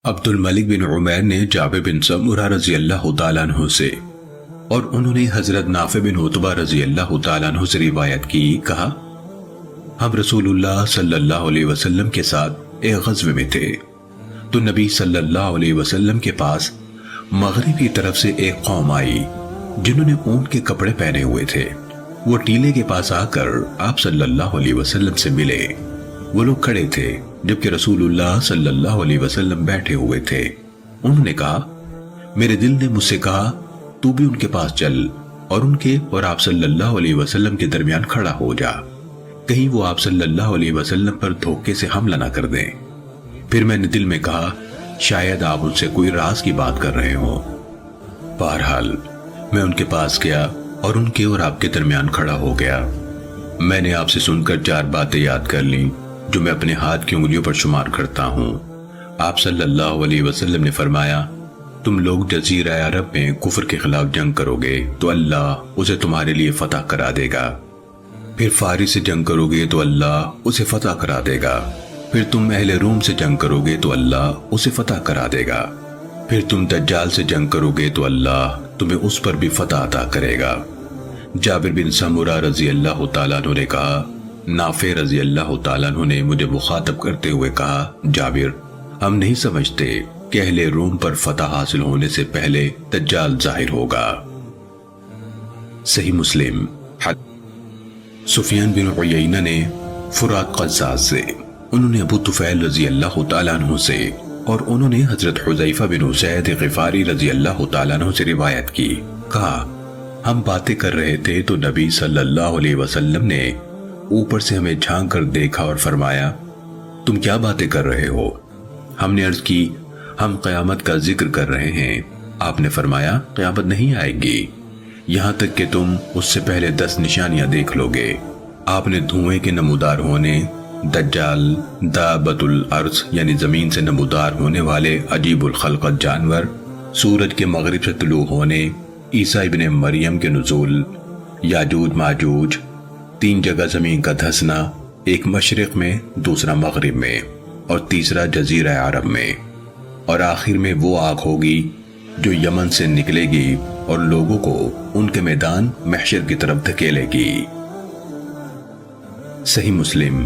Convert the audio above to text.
عبد الملک بن عمیر نے جابر بن سمرہ رضی اللہ تعالیٰ عنہ سے اور انہوں نے حضرت نافع بن عتبہ رضی اللہ تعالیٰ عنہ سے روایت کی، کہا ہم رسول اللہ صلی اللہ علیہ وسلم کے ساتھ ایک غزوے میں تھے تو نبی صلی اللہ علیہ وسلم کے پاس مغرب کی طرف سے ایک قوم آئی جنہوں نے اونٹ کے کپڑے پہنے ہوئے تھے۔ وہ ٹیلے کے پاس آ کر آپ صلی اللہ علیہ وسلم سے ملے۔ وہ لوگ کھڑے تھے جبکہ رسول اللہ صلی اللہ علیہ وسلم بیٹھے ہوئے تھے۔ انہوں نے کہا، میرے دل نے مجھ سے کہا تو بھی ان کے پاس چل اور ان کے اور آپ صلی اللہ علیہ وسلم کے درمیان کھڑا ہو جا، کہیں وہ آپ صلی اللہ علیہ وسلم پر دھوکے سے حملہ نہ کر دیں۔ پھر میں نے دل میں کہا شاید آپ ان سے کوئی راز کی بات کر رہے ہوں۔ بہرحال میں ان کے پاس گیا اور ان کے اور آپ کے درمیان کھڑا ہو گیا۔ میں نے آپ سے سن کر 4 باتیں یاد کر لیں جو میں اپنے ہاتھ کی انگلیوں پر شمار کرتا ہوں۔ آپ صلی اللہ علیہ وسلم نے فرمایا، تم لوگ جزیرہ عرب میں کفر کے خلاف جنگ کرو گے تو اللہ اسے تمہارے لیے فتح کرا دے گا۔ پھر فارس سے جنگ کرو گے تو اللہ اسے فتح کرا دے گا۔ پھر تم اہل روم سے جنگ کرو گے تو اللہ اسے فتح کرا دے گا۔ پھر تم دجال سے جنگ کرو گے تو اللہ تمہیں اس پر بھی فتح عطا کرے گا۔ جابر بن سمرہ رضی اللہ تعالیٰ عنہ نے کہا، نافع رضی اللہ تعالیٰ عنہ نے مجھے مخاطب کرتے ہوئے کہا، جابر ہم نہیں سمجھتے کہ اہل روم پر فتح حاصل ہونے سے پہلے دجال ظاہر ہوگا۔ صحیح مسلم۔ سفیان بن عیینہ نے فرات قزاز سے، انہوں نے ابو طفیل رضی اللہ تعالیٰ عنہ سے اور انہوں نے حضرت حذیفہ بن اسید غفاری رضی اللہ تعالیٰ عنہ سے روایت کی، کہا ہم باتیں کر رہے تھے تو نبی صلی اللہ علیہ وسلم نے اوپر سے ہمیں جھانک کر دیکھا اور فرمایا، تم کیا باتیں کر رہے ہو؟ ہم نے عرض کی، ہم قیامت کا ذکر کر رہے ہیں۔ آپ نے فرمایا، قیامت نہیں آئے گی یہاں تک کہ تم اس سے پہلے 10 نشانیاں دیکھ لو گے۔ آپ نے دھوئیں کے نمودار ہونے، دجال، دابت الارض یعنی زمین سے نمودار ہونے والے عجیب الخلقت جانور، سورج کے مغرب سے طلوع ہونے، عیسیٰ ابن مریم کے نزول، یاجوج ماجوج، 3 جگہ زمین کا دھسنا، ایک مشرق میں، دوسرا مغرب میں اور تیسرا جزیرہ عرب میں، اور آخر میں وہ آگ ہوگی جو یمن سے نکلے گی اور لوگوں کو ان کے میدان محشر کی طرف دھکیلے گی۔ صحیح مسلم۔